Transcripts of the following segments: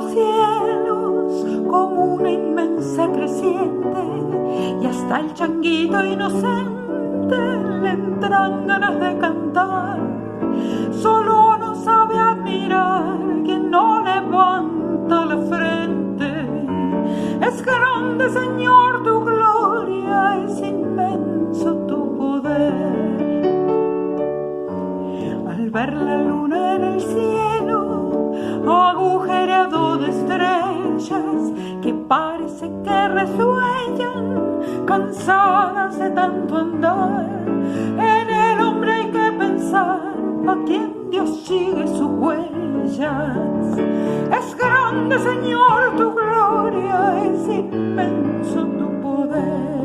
los cielos como una inmensa creciente, y hasta el changuito inocente le entran ganas de cantar. Solo no sabe admirar quien no levanta la frente. Es grande, Señor, tu gloria, es inmenso tu poder. Al ver la luna en el cielo, agujereado de estrellas que parece que resuellan, cansadas de tanto andar, en el hombre hay que pensar a quien Dios sigue sus huellas. Es grande, Señor, tu gloria, es inmenso tu poder.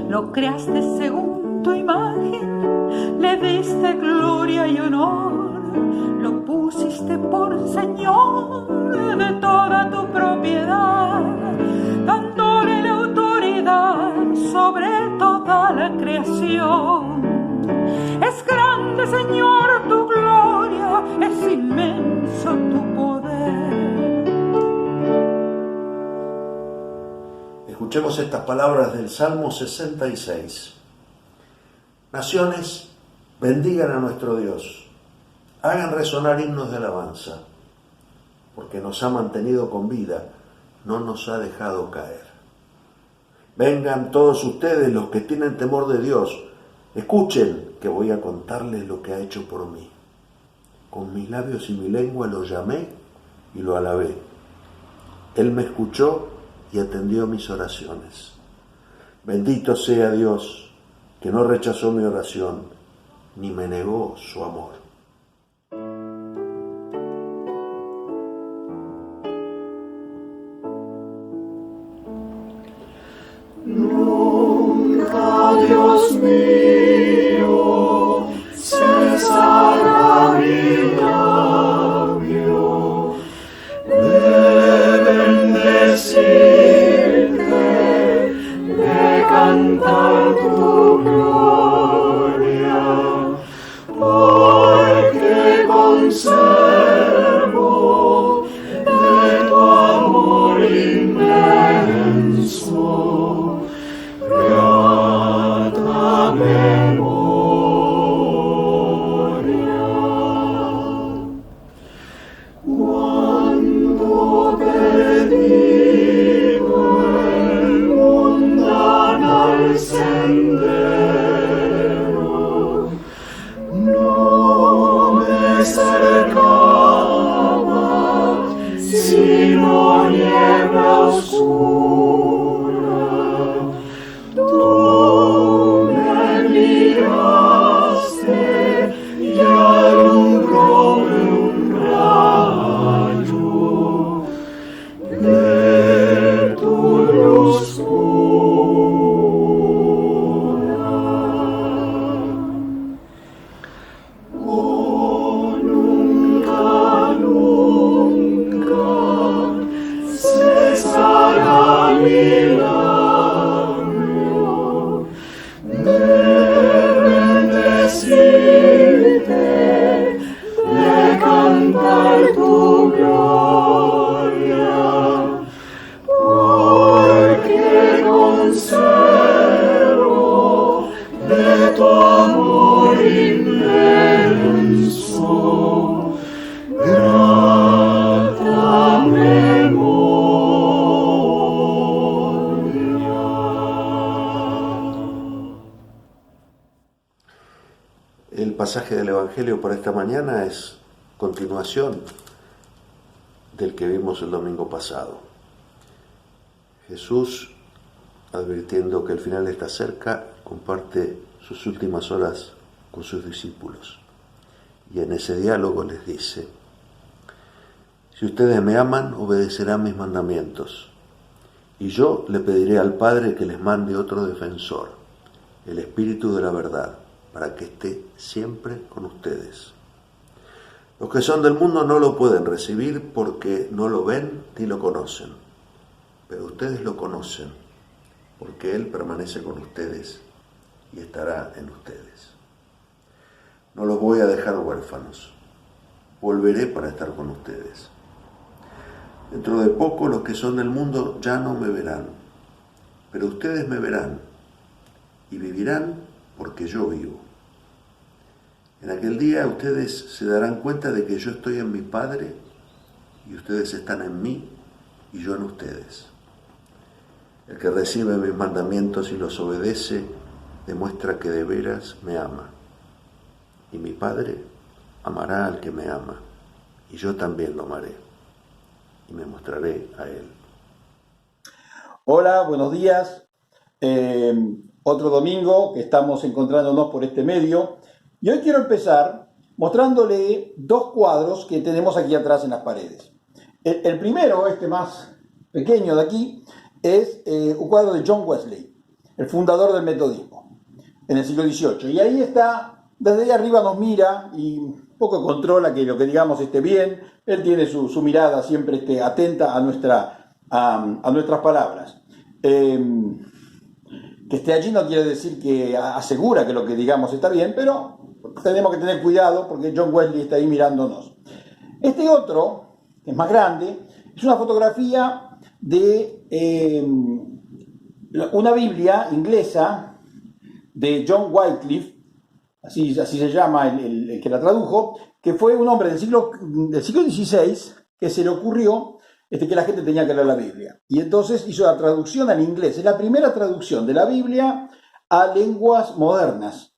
Lo creaste según tu imagen, le diste gloria y honor, lo pusiste por Señor de toda tu propiedad, dándole la autoridad sobre toda la creación. Es grande, Señor, tu gloria, es inmenso tu poder. Escuchemos estas palabras del Salmo 66. Naciones, bendigan a nuestro Dios, hagan resonar himnos de alabanza, porque nos ha mantenido con vida, no nos ha dejado caer. Vengan todos ustedes los que tienen temor de Dios, escuchen que voy a contarles lo que ha hecho por mí. Con mis labios y mi lengua lo llamé y lo alabé. Él me escuchó y atendió mis oraciones. Bendito sea Dios, que no rechazó mi oración, ni me negó su amor. Nunca, Dios mío, cesará mi labio de bendecirte, de cantar tu gloria, porque conservo de tu amor inmenso grata memoria. Cuando te digo el mundanal sendero, no me cercaba sino niebla oscura. Tú me miraste y alumbróme un rayo de tu luz pura. Oh, nunca, nunca cesará mi labio de bendecirte, de cantar tu gloria, porque conservo de tu amor inmenso grata memoria. El pasaje del Evangelio para esta mañana es continuación del que vimos el domingo pasado. Jesús, advirtiendo que el final está cerca, comparte sus últimas horas con sus discípulos. Y en ese diálogo les dice: si ustedes me aman, obedecerán mis mandamientos. Y yo le pediré al Padre que les mande otro defensor, el Espíritu de la verdad, para que esté siempre con ustedes. Los que son del mundo no lo pueden recibir porque no lo ven ni lo conocen, pero ustedes lo conocen, porque Él permanece con ustedes y estará en ustedes. No los voy a dejar huérfanos, volveré para estar con ustedes. Dentro de poco los que son del mundo ya no me verán, pero ustedes me verán y vivirán porque yo vivo. En aquel día ustedes se darán cuenta de que yo estoy en mi Padre y ustedes están en mí y yo en ustedes. El que recibe mis mandamientos y los obedece demuestra que de veras me ama. Y mi Padre amará al que me ama, y yo también lo amaré, y me mostraré a él. Hola, buenos días. Otro domingo que estamos encontrándonos por este medio. Y hoy quiero empezar mostrándole dos cuadros que tenemos aquí atrás en las paredes. El primero, este más pequeño de aquí, es un cuadro de John Wesley, el fundador del metodismo, en el siglo XVIII. Y ahí está, desde ahí arriba nos mira y un poco controla que lo que digamos esté bien. Él tiene su mirada siempre atenta a nuestras palabras. Que esté allí no quiere decir que asegura que lo que digamos está bien, pero tenemos que tener cuidado porque John Wesley está ahí mirándonos. Este otro, que es más grande, es una fotografía de una Biblia inglesa de John Wycliffe, así se llama el que la tradujo, que fue un hombre del siglo XVI que se le ocurrió que la gente tenía que leer la Biblia. Y entonces hizo la traducción al inglés. Es la primera traducción de la Biblia a lenguas modernas,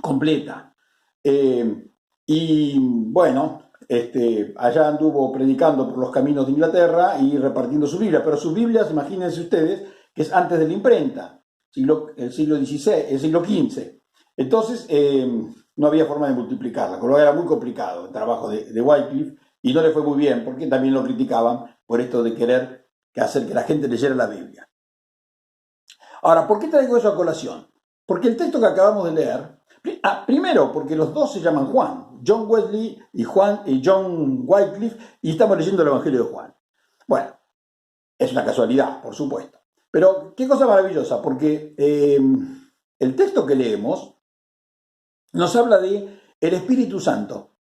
completa. Y bueno, allá anduvo predicando por los caminos de Inglaterra y repartiendo su Biblia. Pero sus Biblias, imagínense ustedes, que es antes de la imprenta, el siglo XV. Entonces, no había forma de multiplicarla, con lo que era muy complicado el trabajo de Wycliffe. Y no le fue muy bien, porque también lo criticaban por esto de querer hacer que la gente leyera la Biblia. Ahora, ¿por qué traigo eso a colación? Porque el texto que acabamos de leer, primero, porque los dos se llaman Juan, John Wesley y John Wycliffe, y estamos leyendo el Evangelio de Juan. Bueno, es una casualidad, por supuesto. Pero qué cosa maravillosa, porque el texto que leemos nos habla de el Espíritu Santo.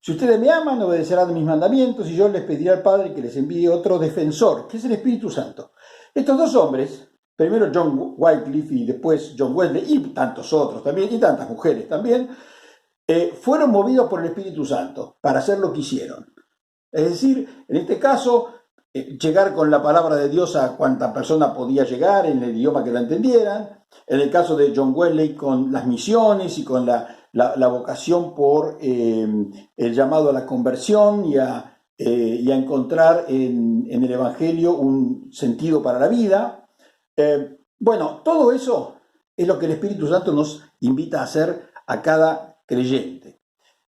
Si ustedes me aman, obedecerán mis mandamientos y yo les pediré al Padre que les envíe otro defensor, que es el Espíritu Santo. Estos dos hombres, primero John Wycliffe y después John Wesley, y tantos otros también, y tantas mujeres también, fueron movidos por el Espíritu Santo para hacer lo que hicieron. Es decir, en este caso, llegar con la palabra de Dios a cuanta persona podía llegar en el idioma que la entendieran. En el caso de John Wesley, con las misiones y con la vocación por el llamado a la conversión y a encontrar en el Evangelio un sentido para la vida. Bueno, todo eso es lo que el Espíritu Santo nos invita a hacer a cada creyente.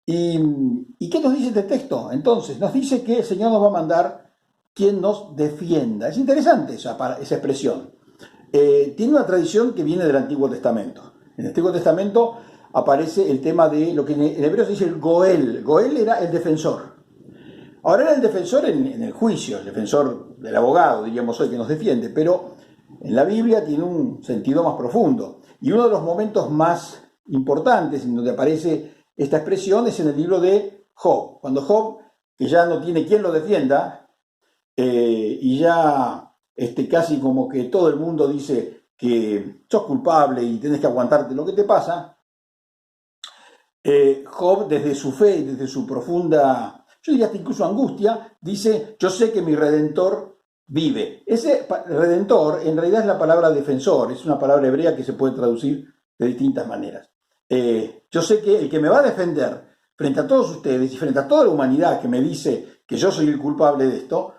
¿Y qué nos dice este texto? Entonces, nos dice que el Señor nos va a mandar quien nos defienda. Es interesante esa expresión. Tiene una tradición que viene del Antiguo Testamento. En el Antiguo Testamento aparece el tema de lo que en hebreo se dice el Goel. Goel era el defensor. Ahora era el defensor en el juicio, el defensor del abogado, diríamos hoy, que nos defiende, pero en la Biblia tiene un sentido más profundo. Y uno de los momentos más importantes en donde aparece esta expresión es en el libro de Job. Cuando Job, que ya no tiene quien lo defienda, y ya casi como que todo el mundo dice que sos culpable y tenés que aguantarte lo que te pasa, Job, desde su fe y desde su profunda, yo diría hasta incluso angustia, dice: yo sé que mi Redentor vive. Ese Redentor en realidad es la palabra defensor, es una palabra hebrea que se puede traducir de distintas maneras. Yo sé que el que me va a defender frente a todos ustedes y frente a toda la humanidad que me dice que yo soy el culpable de esto,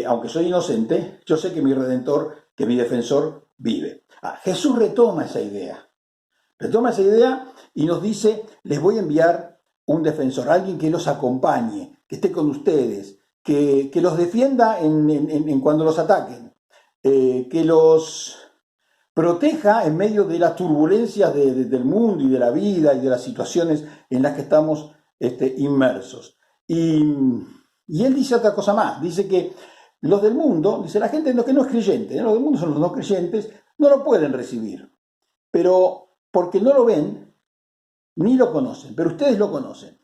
aunque soy inocente, yo sé que mi Redentor, que mi defensor vive. Jesús retoma esa idea y nos dice: les voy a enviar un defensor, alguien que los acompañe, que esté con ustedes, que los defienda en cuando los ataquen, que los proteja en medio de las turbulencias del mundo y de la vida y de las situaciones en las que estamos inmersos. Y él dice otra cosa más, dice que los del mundo, dice la gente que no es creyente, los del mundo son los no creyentes, no lo pueden recibir, pero porque no lo ven ni lo conocen, pero ustedes lo conocen.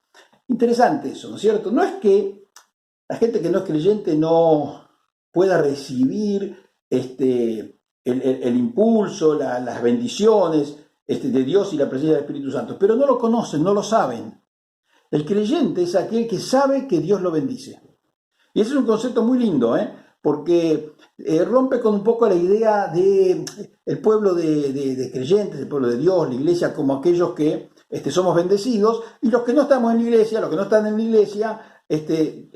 Interesante eso, ¿no es cierto? No es que la gente que no es creyente no pueda recibir el impulso, las bendiciones de Dios y la presencia del Espíritu Santo, pero no lo conocen, no lo saben. El creyente es aquel que sabe que Dios lo bendice. Y ese es un concepto muy lindo, porque rompe con un poco la idea de el pueblo de creyentes, el pueblo de Dios, la iglesia, como aquellos que somos bendecidos, y los que no estamos en la iglesia, los que no están en la iglesia,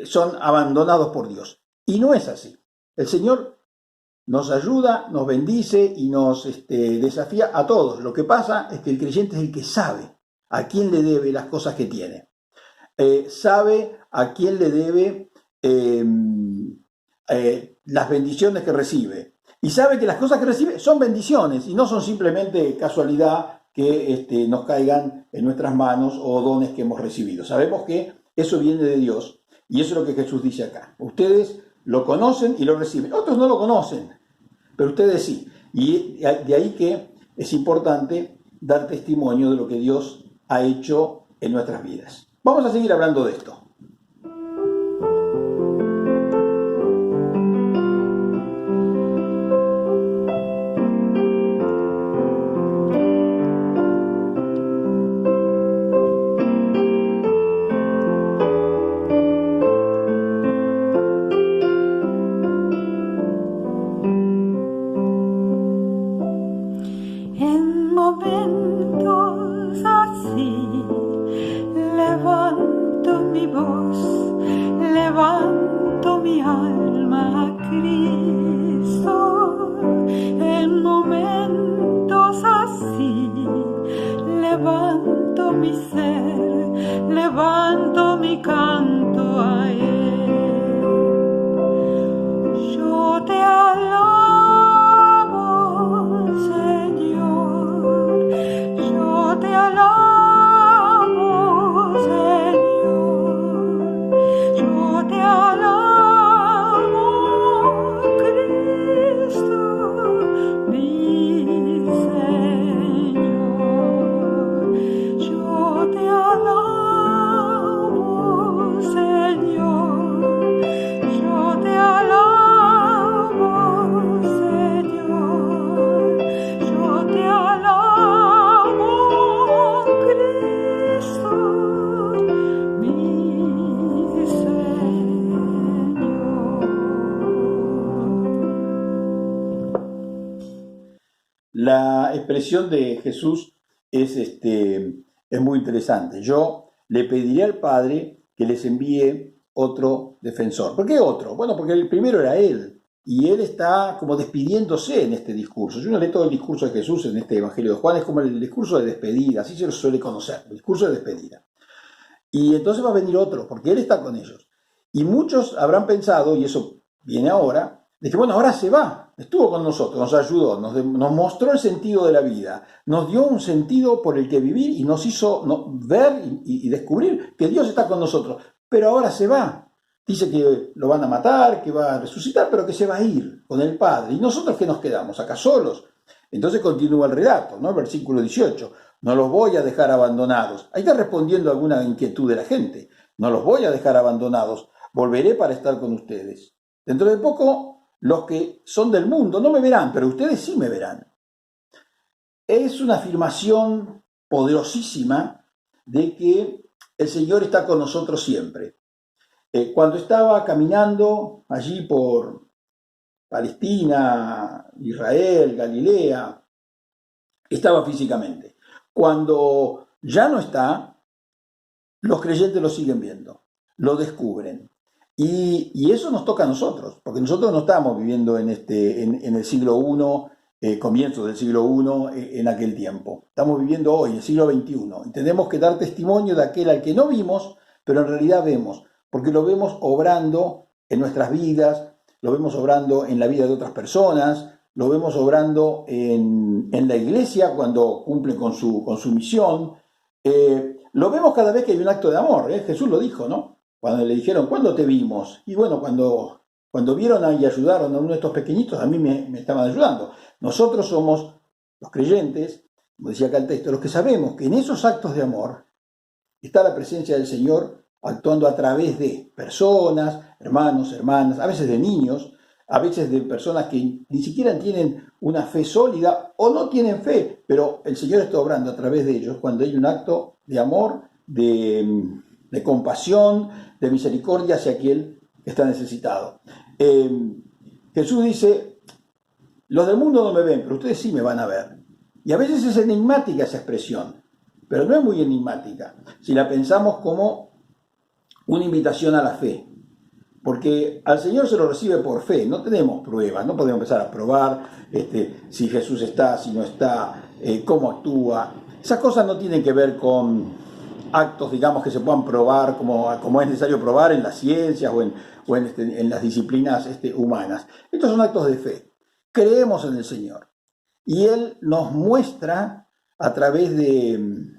son abandonados por Dios. Y no es así. El Señor nos ayuda, nos bendice y nos desafía a todos. Lo que pasa es que el creyente es el que sabe a quién le debe las cosas que tiene. Sabe a quién le debe las bendiciones que recibe. Y sabe que las cosas que recibe son bendiciones y no son simplemente casualidad que nos caigan en nuestras manos o dones que hemos recibido. Sabemos que eso viene de Dios y eso es lo que Jesús dice acá. Ustedes lo conocen y lo reciben. Otros no lo conocen, pero ustedes sí. Y de ahí que es importante dar testimonio de lo que Dios ha hecho en nuestras vidas. Vamos a seguir hablando de esto. En momentos así levanto mi voz, levanto mi alma a Cristo. En momentos así levanto mi ser, levanto mi canto a Él. Yo te alabo, Señor, yo te alabo, Señor, yo te alabo, Cristo, mi Señor, yo te alabo, Señor, yo te alabo, Señor, yo te alabo, Cristo, mi Señor. La expresión de Jesús es muy interesante. Yo le pediré al Padre que les envíe otro defensor. ¿Por qué otro? Bueno, porque el primero era Él. Y Él está como despidiéndose en este discurso. Si uno lee todo el discurso de Jesús en este Evangelio de Juan, es como el discurso de despedida, así se lo suele conocer, el discurso de despedida. Y entonces va a venir otro, porque Él está con ellos. Y muchos habrán pensado, y eso viene ahora, de que bueno, ahora se va, estuvo con nosotros, nos ayudó, nos mostró el sentido de la vida, nos dio un sentido por el que vivir y nos hizo ver y descubrir que Dios está con nosotros. Pero ahora se va. Dice que lo van a matar, que va a resucitar, pero que se va a ir con el Padre. ¿Y nosotros qué nos quedamos? ¿Acá solos? Entonces continúa el relato, ¿no? El versículo 18. No los voy a dejar abandonados. Ahí está respondiendo a alguna inquietud de la gente. No los voy a dejar abandonados. Volveré para estar con ustedes. Dentro de poco, los que son del mundo no me verán, pero ustedes sí me verán. Es una afirmación poderosísima de que el Señor está con nosotros siempre. Cuando estaba caminando allí por Palestina, Israel, Galilea, estaba físicamente. Cuando ya no está, los creyentes lo siguen viendo, lo descubren. Y eso nos toca a nosotros, porque nosotros no estamos viviendo en el siglo I, comienzos del siglo I, en aquel tiempo. Estamos viviendo hoy, en el siglo XXI. Y tenemos que dar testimonio de aquel al que no vimos, pero en realidad vemos. Porque lo vemos obrando en nuestras vidas, lo vemos obrando en la vida de otras personas, lo vemos obrando en la iglesia cuando cumple con su misión. Lo vemos cada vez que hay un acto de amor. Jesús lo dijo, ¿no? Cuando le dijeron, ¿cuándo te vimos? Y bueno, cuando vieron y ayudaron a uno de estos pequeñitos, a mí me estaban ayudando. Nosotros somos los creyentes, como decía acá el texto, los que sabemos que en esos actos de amor está la presencia del Señor actuando a través de personas, hermanos, hermanas, a veces de niños, a veces de personas que ni siquiera tienen una fe sólida o no tienen fe, pero el Señor está obrando a través de ellos cuando hay un acto de amor, de compasión, de misericordia hacia aquel que está necesitado. Jesús dice, los del mundo no me ven, pero ustedes sí me van a ver. Y a veces es enigmática esa expresión, pero no es muy enigmática si la pensamos como una invitación a la fe. Porque al Señor se lo recibe por fe, no tenemos pruebas, no podemos empezar a probar si Jesús está, si no está, cómo actúa. Esas cosas no tienen que ver con actos, digamos, que se puedan probar como es necesario probar en las ciencias o en las disciplinas humanas. Estos son actos de fe. Creemos en el Señor y Él nos muestra a través de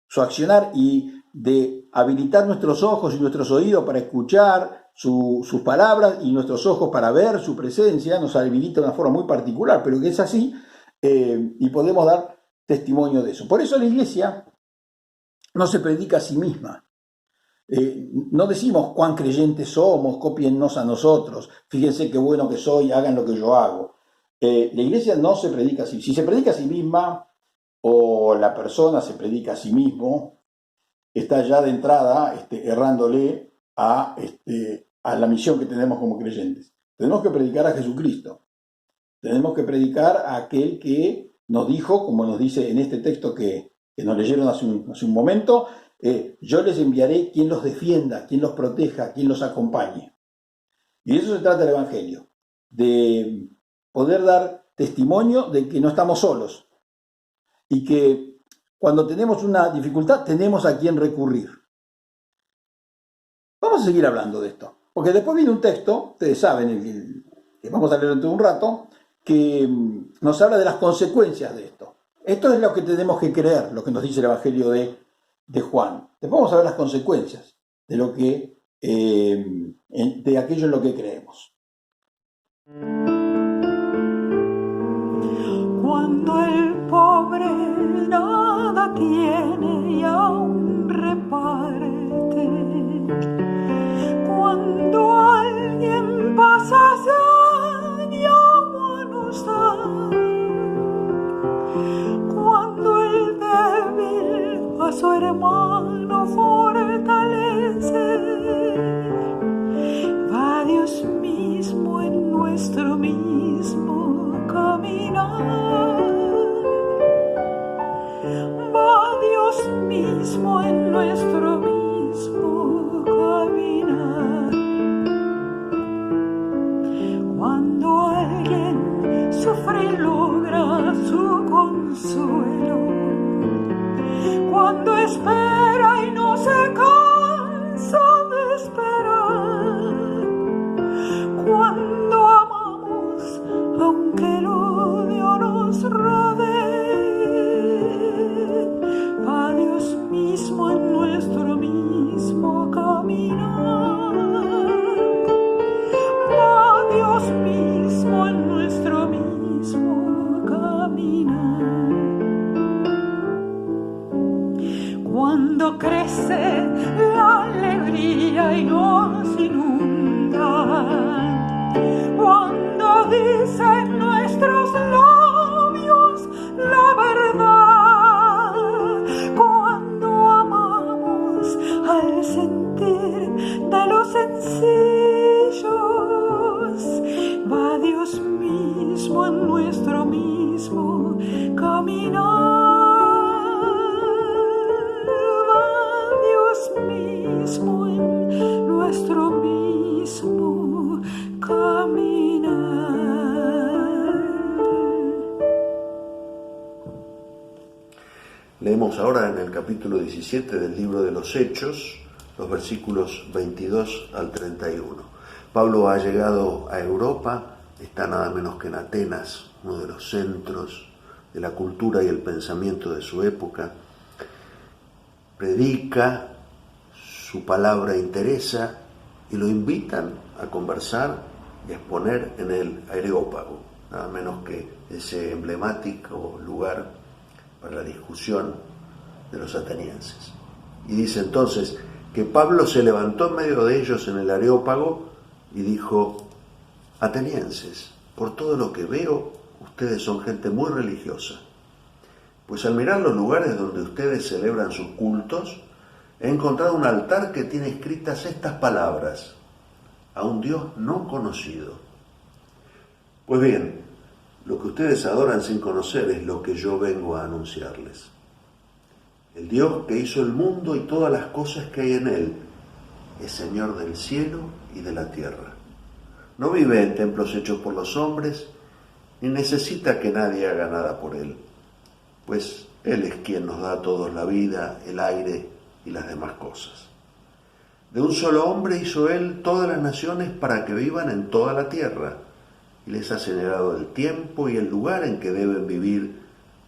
su accionar y de habilitar nuestros ojos y nuestros oídos para escuchar sus palabras y nuestros ojos para ver su presencia, nos habilita de una forma muy particular, pero que es así, y podemos dar testimonio de eso. Por eso la iglesia no se predica a sí misma. No decimos cuán creyentes somos, cópiennos a nosotros, fíjense qué bueno que soy, hagan lo que yo hago. La iglesia no se predica a sí misma. Si se predica a sí misma o la persona se predica a sí mismo, está ya de entrada errándole a la misión que tenemos como creyentes. Tenemos que predicar a Jesucristo. Tenemos que predicar a aquel que nos dijo, como nos dice en este texto que nos leyeron hace un momento, yo les enviaré quien los defienda, quien los proteja, quien los acompañe. Y de eso se trata el Evangelio, de poder dar testimonio de que no estamos solos y que cuando tenemos una dificultad tenemos a quien recurrir. Vamos a seguir hablando de esto, porque después viene un texto, ustedes saben, que vamos a leer dentro de un rato, que nos habla de las consecuencias de esto. Esto es lo que tenemos que creer, lo que nos dice el Evangelio de Juan. Después vamos a ver las consecuencias de lo que de aquello en lo que creemos. Cuando el pobre nada tiene y aún reparte, cuando alguien pasa y agua nos da, cuando el débil a su hermano fortalece, va Dios mismo en nuestro mismo caminar, va Dios mismo en nuestro mismo caminar. Cuando alguien sufre y logra su consuelo, cuando espera y no se cansa de esperar, cuando amamos aunque el odio nos rodee, va Dios mismo en nuestro mismo caminar, va Dios mismo en nuestro mismo caminar. Cuando crece la alegría y nos inunda, cuando dicen nuestros labios la verdad, cuando amamos al sentir de los sencillos, va Dios mismo en nuestro mismo caminar. Mismo en nuestro mismo caminar. Leemos ahora en el capítulo 17 del libro de los Hechos, los versículos 22 al 31. Pablo ha llegado a Europa, está nada menos que en Atenas, uno de los centros de la cultura y el pensamiento de su época. Predica, su palabra interesa y lo invitan a conversar y a exponer en el Areópago, nada menos que ese emblemático lugar para la discusión de los atenienses. Y dice entonces que Pablo se levantó en medio de ellos en el Areópago y dijo: atenienses, por todo lo que veo, ustedes son gente muy religiosa. Pues al mirar los lugares donde ustedes celebran sus cultos, he encontrado un altar que tiene escritas estas palabras: a un Dios no conocido. Pues bien, lo que ustedes adoran sin conocer es lo que yo vengo a anunciarles. El Dios que hizo el mundo y todas las cosas que hay en él es Señor del cielo y de la tierra. No vive en templos hechos por los hombres, ni necesita que nadie haga nada por él, pues Él es quien nos da a todos la vida, el aire y las demás cosas. De un solo hombre hizo Él todas las naciones para que vivan en toda la tierra, y les ha señalado el tiempo y el lugar en que deben vivir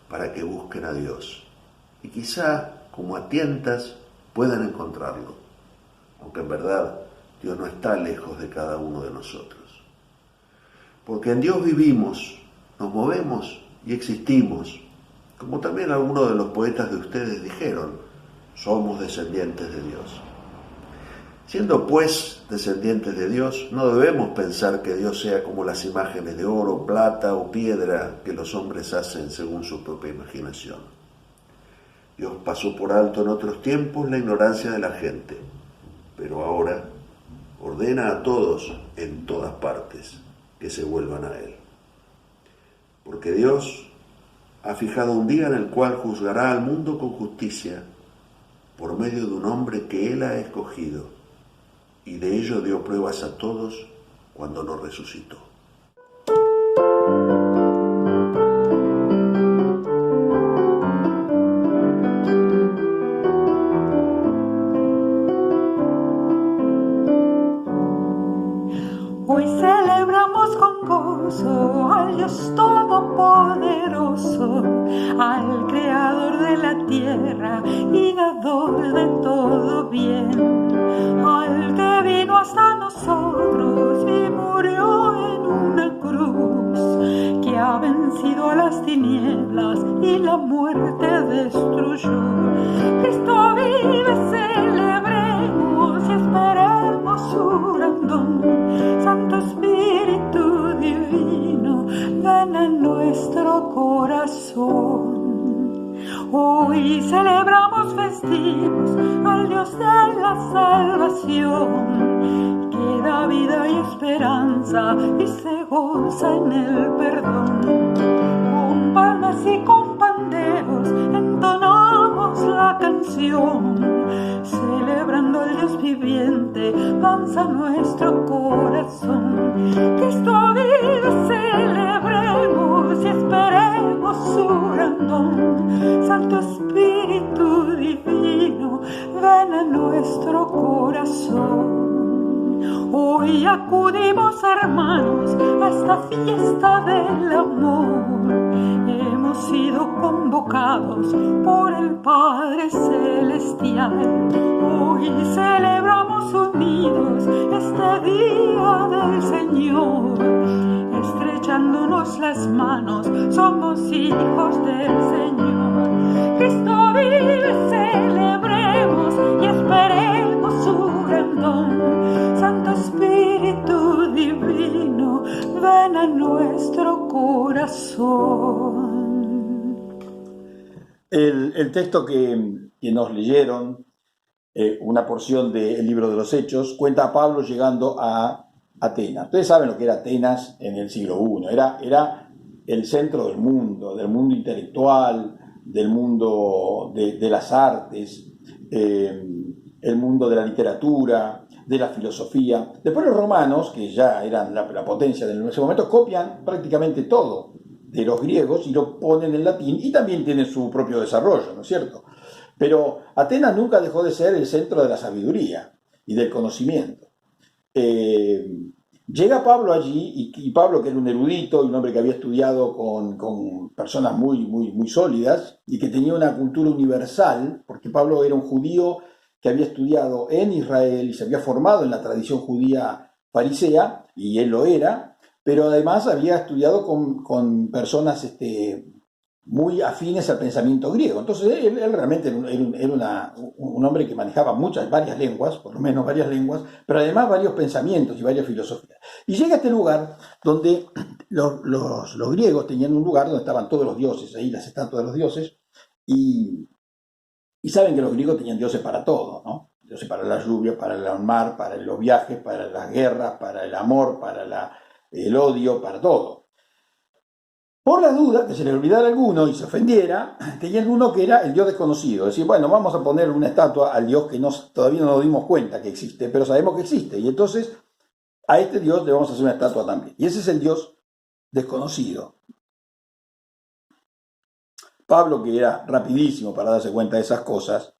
para que busquen a Dios. Y quizá, como a tientas, puedan encontrarlo, aunque en verdad Dios no está lejos de cada uno de nosotros. Porque en Dios vivimos, nos movemos y existimos, como también algunos de los poetas de ustedes dijeron: somos descendientes de Dios. Siendo pues descendientes de Dios, no debemos pensar que Dios sea como las imágenes de oro, plata o piedra que los hombres hacen según su propia imaginación. Dios pasó por alto en otros tiempos la ignorancia de la gente, pero ahora ordena a todos en todas partes que se vuelvan a Él. Porque Dios ha fijado un día en el cual juzgará al mundo con justicia por medio de un hombre que Él ha escogido, y de ello dio pruebas a todos cuando lo resucitó. Hoy celebramos con gozo al Dios Todopoderoso, al Creador de la tierra y dador de todo bien, al que vino hasta nosotros y murió en una cruz, que ha vencido a las tinieblas y la muerte destruyó. Cristo vive, celebremos y esperemos su gran don. Santo Espíritu Divino, ven a nuestro corazón. Hoy celebramos festivos al Dios de la salvación, que da vida y esperanza y se goza en el perdón. Con palmas y con panderos entonamos la canción, celebrando al Dios viviente, danza nuestro corazón. Cristo vive, celebremos y esperemos su gran don. Santo Espíritu Divino, ven a nuestro corazón. Hoy acudimos, hermanos, a esta fiesta del amor. Hemos sido convocados por el Padre Celestial. Hoy celebramos unidos este día del Señor. Estrechándonos las manos, somos hijos del Señor. Cristo vive, celebremos y esperemos su gran don. Santo Espíritu Divino, ven a nuestro corazón. El texto que nos leyeron, una porción del libro de los Hechos, cuenta a Pablo llegando a Atenas. Ustedes saben lo que era Atenas en el siglo I. Era el centro del mundo intelectual, del mundo de las artes, el mundo de la literatura, de la filosofía. Después los romanos, que ya eran la potencia en ese momento, copian prácticamente todo de los griegos y lo ponen en latín, y también tienen su propio desarrollo, ¿no es cierto? Pero Atenas nunca dejó de ser el centro de la sabiduría y del conocimiento. Llega Pablo allí, y Pablo, que era un erudito y un hombre que había estudiado con personas muy sólidas y que tenía una cultura universal, porque Pablo era un judío que había estudiado en Israel y se había formado en la tradición judía farisea, y él lo era, pero además había estudiado con personas muy afines al pensamiento griego. Entonces él realmente era un hombre que manejaba varias lenguas, por lo menos varias lenguas, pero además varios pensamientos y varias filosofías. Y llega a este lugar donde los griegos tenían un lugar donde estaban todos los dioses, ahí las estatuas de los dioses, y saben que los griegos tenían dioses para todo, ¿no? Dioses para la lluvia, para el mar, para los viajes, para las guerras, para el amor, para el odio, para todo. Por la duda, que se le olvidara alguno y se ofendiera, tenían uno que era el Dios desconocido. Es decir, bueno, vamos a poner una estatua al Dios que todavía no nos dimos cuenta que existe, pero sabemos que existe. Y entonces a este Dios le vamos a hacer una estatua también. Y ese es el Dios desconocido. Pablo, que era rapidísimo para darse cuenta de esas cosas,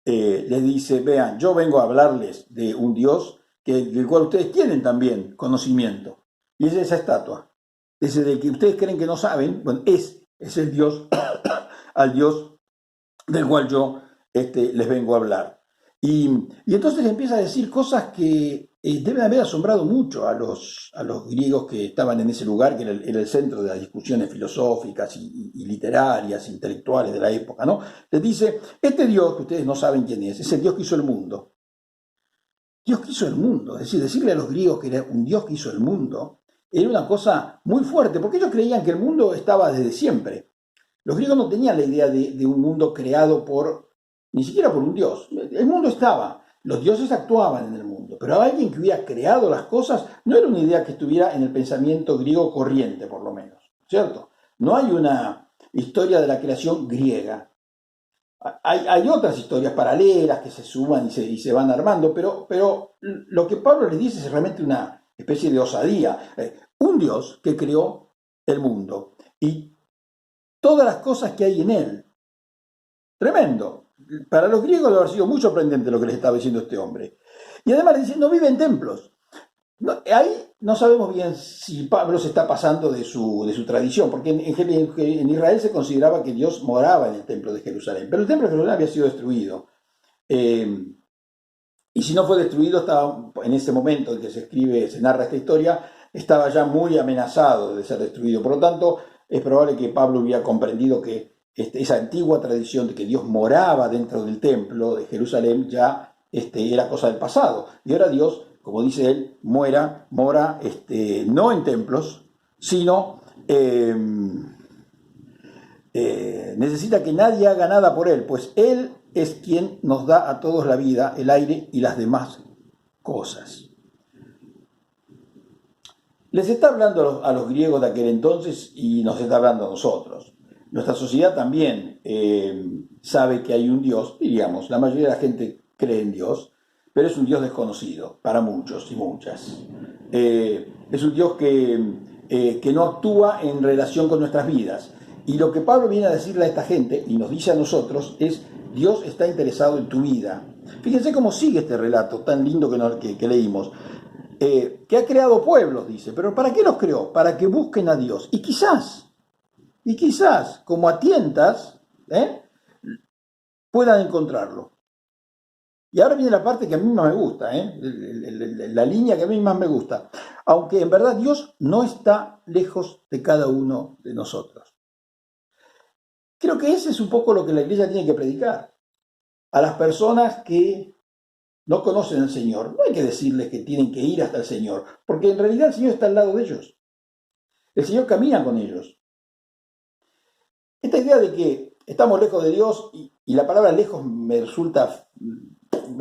les dice, vean, yo vengo a hablarles de un Dios del cual ustedes tienen también conocimiento. Y es esa estatua. Ese del que ustedes creen que no saben, bueno, es el Dios, al Dios del cual yo les vengo a hablar. Y entonces empieza a decir cosas que deben haber asombrado mucho a los griegos que estaban en ese lugar, que era el centro de las discusiones filosóficas y literarias, intelectuales de la época, ¿no? Les dice, este Dios que ustedes no saben quién es el Dios que hizo el mundo. Dios que hizo el mundo, es decir, decirle a los griegos que era un Dios que hizo el mundo, era una cosa muy fuerte, porque ellos creían que el mundo estaba desde siempre. Los griegos no tenían la idea de un mundo creado ni siquiera por un dios. El mundo estaba, los dioses actuaban en el mundo, pero alguien que hubiera creado las cosas no era una idea que estuviera en el pensamiento griego corriente, por lo menos, ¿cierto? No hay una historia de la creación griega. Hay otras historias paralelas que se suman y se van armando, pero lo que Pablo les dice es realmente una especie de osadía. Un Dios que creó el mundo y todas las cosas que hay en él. Tremendo. Para los griegos debe haber sido muy sorprendente lo que les estaba diciendo este hombre. Y además le dice, no vive en templos. Ahí no sabemos bien si Pablo se está pasando de su tradición, porque en Israel se consideraba que Dios moraba en el templo de Jerusalén, pero el templo de Jerusalén había sido destruido. Y si no fue destruido, estaba en ese momento en que se narra esta historia, estaba ya muy amenazado de ser destruido. Por lo tanto, es probable que Pablo hubiera comprendido que esa antigua tradición de que Dios moraba dentro del templo de Jerusalén ya era cosa del pasado. Y ahora Dios, como dice él, mora no en templos, sino necesita que nadie haga nada por él, pues él es quien nos da a todos la vida, el aire y las demás cosas. Les está hablando a los griegos de aquel entonces y nos está hablando a nosotros. Nuestra sociedad también sabe que hay un Dios, diríamos, la mayoría de la gente cree en Dios, pero es un Dios desconocido para muchos y muchas. Es un Dios que no actúa en relación con nuestras vidas. Y lo que Pablo viene a decirle a esta gente, y nos dice a nosotros, es Dios está interesado en tu vida. Fíjense cómo sigue este relato tan lindo que leímos. Que ha creado pueblos, dice, pero ¿para qué los creó? Para que busquen a Dios. Y quizás, como a tientas, puedan encontrarlo. Y ahora viene la parte que a mí más me gusta, la línea que a mí más me gusta. Aunque en verdad Dios no está lejos de cada uno de nosotros. Creo que ese es un poco lo que la iglesia tiene que predicar. A las personas que no conocen al Señor, no hay que decirles que tienen que ir hasta el Señor, porque en realidad el Señor está al lado de ellos. El Señor camina con ellos. Esta idea de que estamos lejos de Dios, y la palabra lejos me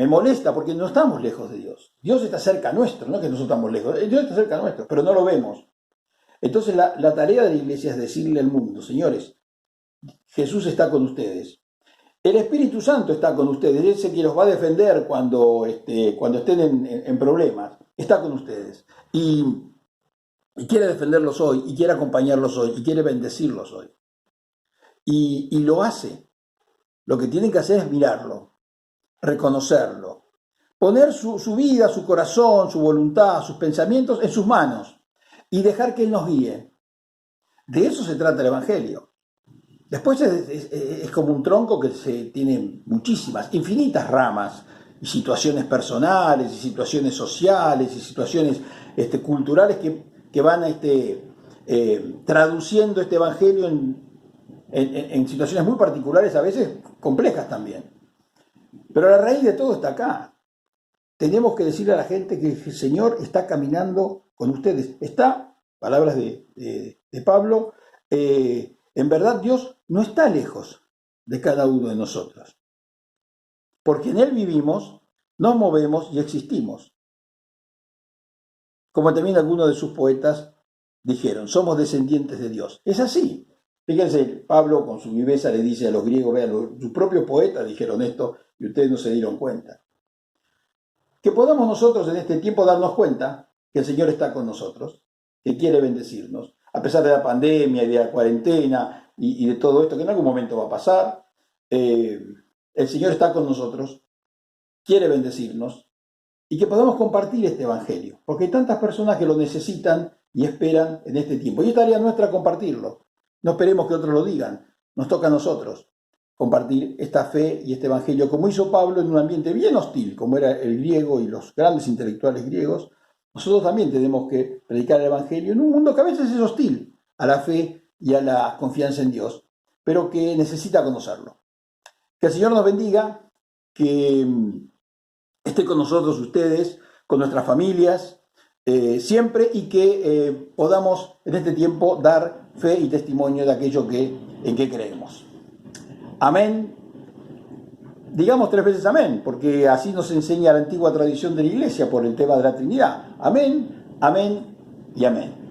molesta, porque no estamos lejos de Dios. Dios está cerca nuestro, no que nosotros estamos lejos. Dios está cerca nuestro, pero no lo vemos. Entonces la tarea de la iglesia es decirle al mundo, señores, Jesús está con ustedes. El Espíritu Santo está con ustedes. Él es el que los va a defender cuando estén en problemas. Está con ustedes. Y quiere defenderlos hoy, y quiere acompañarlos hoy, y quiere bendecirlos hoy. Y lo hace. Lo que tienen que hacer es mirarlo, reconocerlo, poner su vida, su corazón, su voluntad, sus pensamientos en sus manos y dejar que Él nos guíe. De eso se trata el Evangelio. Después es como un tronco que tiene muchísimas, infinitas ramas, y situaciones personales, y situaciones sociales, y situaciones culturales que van traduciendo este Evangelio en en situaciones muy particulares, a veces complejas también. Pero la raíz de todo está acá. Tenemos que decirle a la gente que el Señor está caminando con ustedes. Está, palabras de Pablo, en verdad Dios no está lejos de cada uno de nosotros. Porque en Él vivimos, nos movemos y existimos. Como también algunos de sus poetas dijeron, somos descendientes de Dios. Es así. Fíjense, Pablo con su viveza le dice a los griegos, vean, sus propios poetas dijeron esto y ustedes no se dieron cuenta. Que podamos nosotros en este tiempo darnos cuenta que el Señor está con nosotros, que quiere bendecirnos, a pesar de la pandemia y de la cuarentena y de todo esto que en algún momento va a pasar. El Señor está con nosotros, quiere bendecirnos y que podamos compartir este evangelio, porque hay tantas personas que lo necesitan y esperan en este tiempo. Y es tarea nuestra compartirlo. No esperemos que otros lo digan, nos toca a nosotros compartir esta fe y este evangelio, como hizo Pablo en un ambiente bien hostil, como era el griego y los grandes intelectuales griegos. Nosotros también tenemos que predicar el evangelio en un mundo que a veces es hostil a la fe y a la confianza en Dios, pero que necesita conocerlo. Que el Señor nos bendiga, que esté con nosotros ustedes, con nuestras familias, siempre, y que podamos en este tiempo dar fe y testimonio de aquello en que creemos. Amén. Digamos 3 veces amén, porque así nos enseña la antigua tradición de la Iglesia por el tema de la Trinidad. Amén, amén y amén.